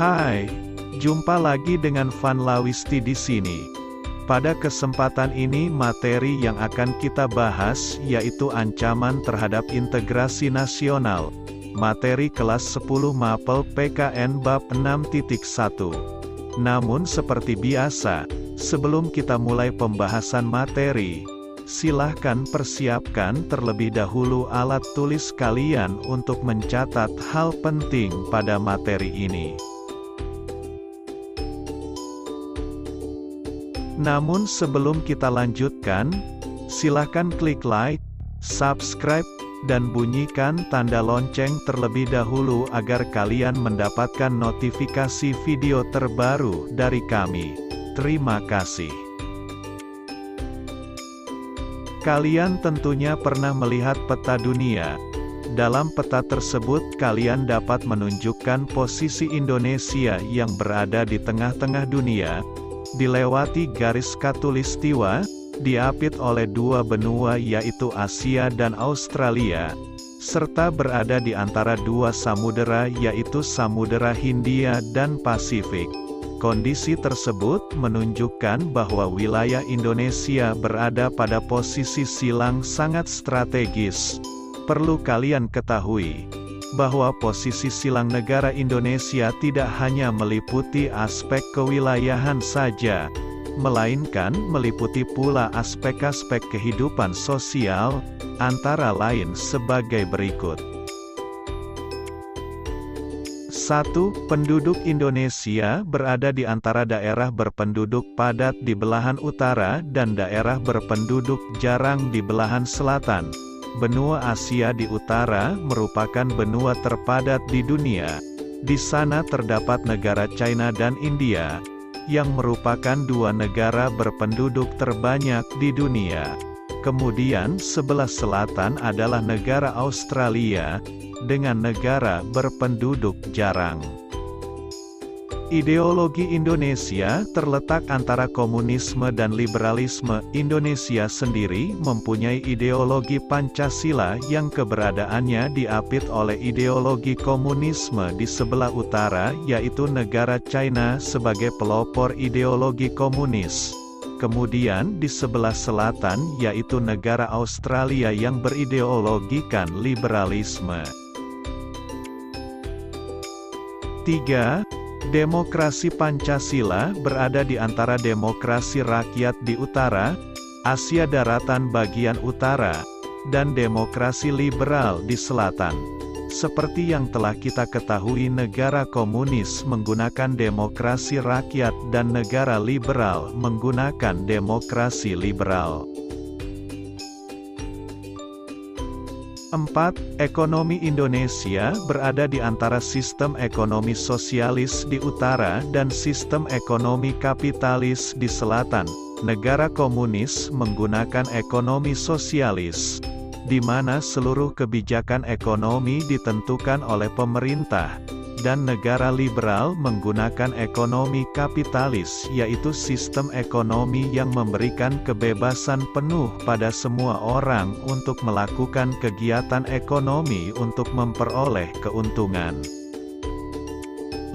Hai, jumpa lagi dengan Van Lawisti di sini. Pada kesempatan ini materi yang akan kita bahas yaitu ancaman terhadap integrasi nasional. Materi kelas 10 Mapel PKN bab 6.1. Namun seperti biasa, sebelum kita mulai pembahasan materi, silahkan persiapkan terlebih dahulu alat tulis kalian untuk mencatat hal penting pada materi ini. Namun sebelum kita lanjutkan, silahkan klik like, subscribe, dan bunyikan tanda lonceng terlebih dahulu agar kalian mendapatkan notifikasi video terbaru dari kami. Terima kasih. Kalian tentunya pernah melihat peta dunia. Dalam peta tersebut kalian dapat menunjukkan posisi Indonesia yang berada di tengah-tengah dunia, dilewati garis khatulistiwa, diapit oleh dua benua yaitu Asia dan Australia, serta berada di antara dua samudera yaitu Samudera Hindia dan Pasifik. Kondisi tersebut menunjukkan bahwa wilayah Indonesia berada pada posisi silang sangat strategis. Perlu kalian ketahui bahwa posisi silang negara Indonesia tidak hanya meliputi aspek kewilayahan saja, melainkan meliputi pula aspek-aspek kehidupan sosial, antara lain sebagai berikut. 1. Penduduk Indonesia berada di antara daerah berpenduduk padat di belahan utara dan daerah berpenduduk jarang di belahan selatan. Benua Asia di utara merupakan benua terpadat di dunia. Di sana terdapat negara China dan India, yang merupakan dua negara berpenduduk terbanyak di dunia. Kemudian sebelah selatan adalah negara Australia, dengan negara berpenduduk jarang. Ideologi Indonesia terletak antara komunisme dan liberalisme. Indonesia sendiri mempunyai ideologi Pancasila yang keberadaannya diapit oleh ideologi komunisme di sebelah utara yaitu negara China sebagai pelopor ideologi komunis. Kemudian di sebelah selatan yaitu negara Australia yang berideologikan liberalisme. 3. Demokrasi Pancasila berada di antara demokrasi rakyat di utara, Asia daratan bagian utara, dan demokrasi liberal di selatan. Seperti yang telah kita ketahui, negara komunis menggunakan demokrasi rakyat dan negara liberal menggunakan demokrasi liberal. 4. Ekonomi Indonesia berada di antara sistem ekonomi sosialis di utara dan sistem ekonomi kapitalis di selatan. Negara komunis menggunakan ekonomi sosialis, di mana seluruh kebijakan ekonomi ditentukan oleh pemerintah, dan negara liberal menggunakan ekonomi kapitalis yaitu sistem ekonomi yang memberikan kebebasan penuh pada semua orang untuk melakukan kegiatan ekonomi untuk memperoleh keuntungan.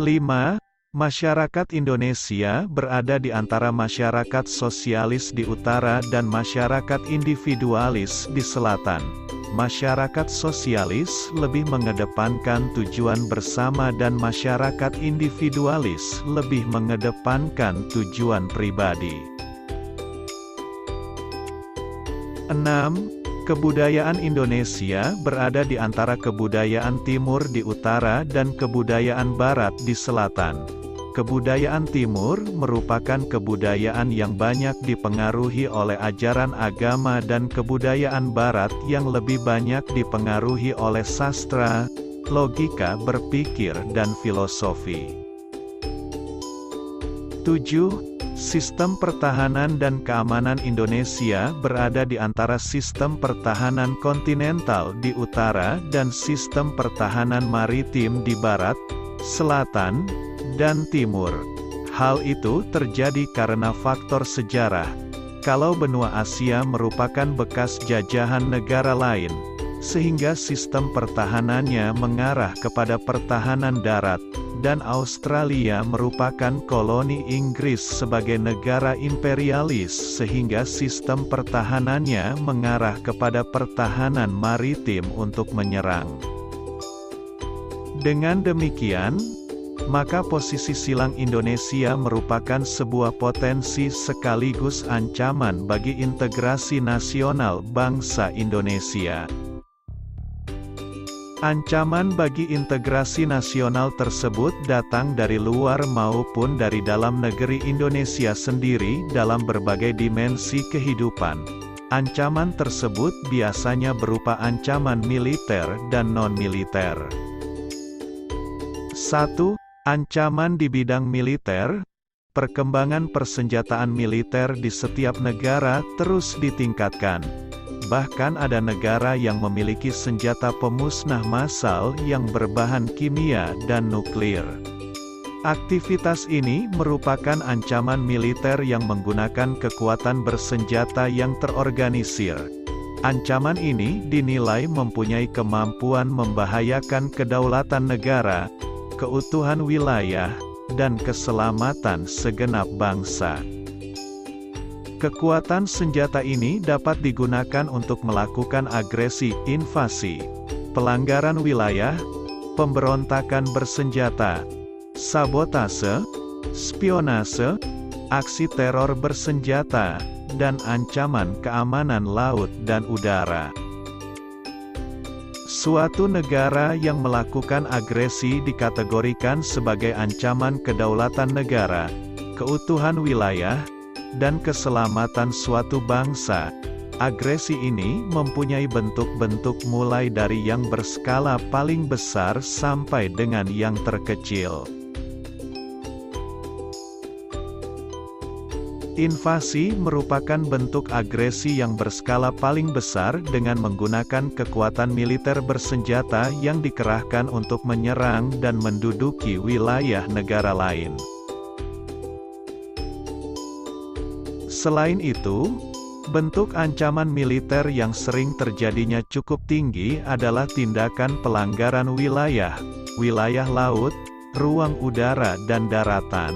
5. Masyarakat Indonesia berada di antara masyarakat sosialis di utara dan masyarakat individualis di selatan. Masyarakat sosialis lebih mengedepankan tujuan bersama dan masyarakat individualis lebih mengedepankan tujuan pribadi. 6. Kebudayaan Indonesia berada di antara kebudayaan timur di utara dan kebudayaan barat di selatan. Kebudayaan timur merupakan kebudayaan yang banyak dipengaruhi oleh ajaran agama dan kebudayaan barat yang lebih banyak dipengaruhi oleh sastra, logika berpikir dan filosofi. 7. Sistem pertahanan dan keamanan Indonesia berada di antara sistem pertahanan kontinental di utara dan sistem pertahanan maritim di barat, selatan, dan timur. Hal itu terjadi karena faktor sejarah. Kalau benua Asia merupakan bekas jajahan negara lain, sehingga sistem pertahanannya mengarah kepada pertahanan darat, dan Australia merupakan koloni Inggris sebagai negara imperialis sehingga sistem pertahanannya mengarah kepada pertahanan maritim untuk menyerang. Dengan demikian, maka posisi silang Indonesia merupakan sebuah potensi sekaligus ancaman bagi integrasi nasional bangsa Indonesia. Ancaman bagi integrasi nasional tersebut datang dari luar maupun dari dalam negeri Indonesia sendiri dalam berbagai dimensi kehidupan. Ancaman tersebut biasanya berupa ancaman militer dan non-militer. 1. Ancaman di bidang militer. Perkembangan persenjataan militer di setiap negara terus ditingkatkan. Bahkan ada negara yang memiliki senjata pemusnah massal yang berbahan kimia dan nuklir. Aktivitas ini merupakan ancaman militer yang menggunakan kekuatan bersenjata yang terorganisir. Ancaman ini dinilai mempunyai kemampuan membahayakan kedaulatan negara, keutuhan wilayah, dan keselamatan segenap bangsa. Kekuatan senjata ini dapat digunakan untuk melakukan agresi, invasi, pelanggaran wilayah, pemberontakan bersenjata, sabotase, spionase, aksi teror bersenjata, dan ancaman keamanan laut dan udara. Suatu negara yang melakukan agresi dikategorikan sebagai ancaman kedaulatan negara, keutuhan wilayah, dan keselamatan suatu bangsa. Agresi ini mempunyai bentuk-bentuk mulai dari yang berskala paling besar sampai dengan yang terkecil. Invasi merupakan bentuk agresi yang berskala paling besar dengan menggunakan kekuatan militer bersenjata yang dikerahkan untuk menyerang dan menduduki wilayah negara lain. Selain itu, bentuk ancaman militer yang sering terjadinya cukup tinggi adalah tindakan pelanggaran wilayah, wilayah laut, ruang udara dan daratan.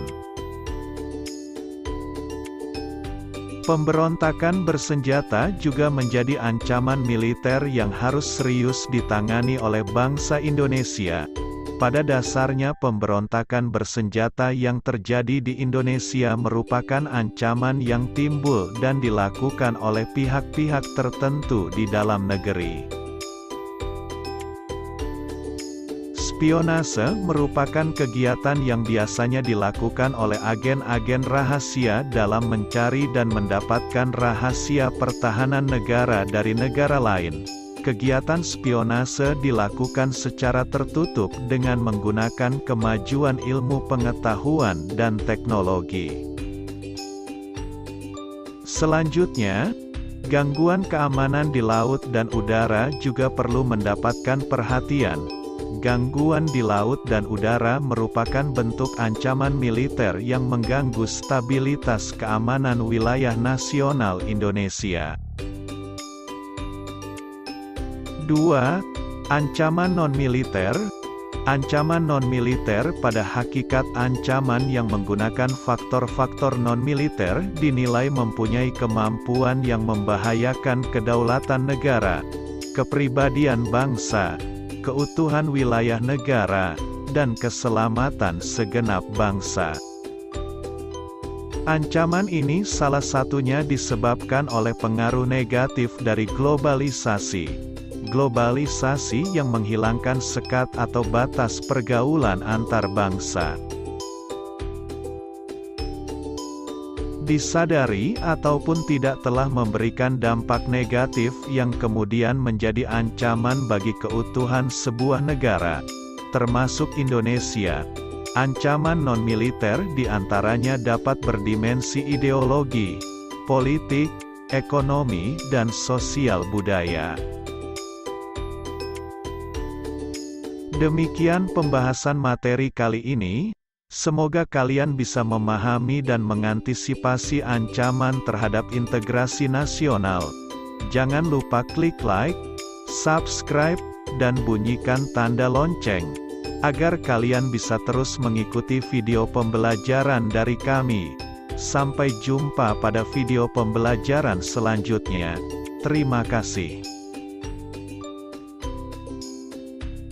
Pemberontakan bersenjata juga menjadi ancaman militer yang harus serius ditangani oleh bangsa Indonesia. Pada dasarnya pemberontakan bersenjata yang terjadi di Indonesia merupakan ancaman yang timbul dan dilakukan oleh pihak-pihak tertentu di dalam negeri. Spionase merupakan kegiatan yang biasanya dilakukan oleh agen-agen rahasia dalam mencari dan mendapatkan rahasia pertahanan negara dari negara lain. Kegiatan spionase dilakukan secara tertutup dengan menggunakan kemajuan ilmu pengetahuan dan teknologi. Selanjutnya, gangguan keamanan di laut dan udara juga perlu mendapatkan perhatian. Gangguan di laut dan udara merupakan bentuk ancaman militer yang mengganggu stabilitas keamanan wilayah nasional Indonesia. 2. Ancaman non-militer. Ancaman non-militer pada hakikat ancaman yang menggunakan faktor-faktor non-militer dinilai mempunyai kemampuan yang membahayakan kedaulatan negara, kepribadian bangsa, keutuhan wilayah negara, dan keselamatan segenap bangsa. Ancaman ini salah satunya disebabkan oleh pengaruh negatif dari globalisasi. Globalisasi yang menghilangkan sekat atau batas pergaulan antar bangsa. Disadari ataupun tidak telah memberikan dampak negatif yang kemudian menjadi ancaman bagi keutuhan sebuah negara, termasuk Indonesia. Ancaman non-militer diantaranya dapat berdimensi ideologi, politik, ekonomi, dan sosial budaya. Demikian pembahasan materi kali ini, semoga kalian bisa memahami dan mengantisipasi ancaman terhadap integrasi nasional. Jangan lupa klik like, subscribe, dan bunyikan tanda lonceng, agar kalian bisa terus mengikuti video pembelajaran dari kami. Sampai jumpa pada video pembelajaran selanjutnya. Terima kasih.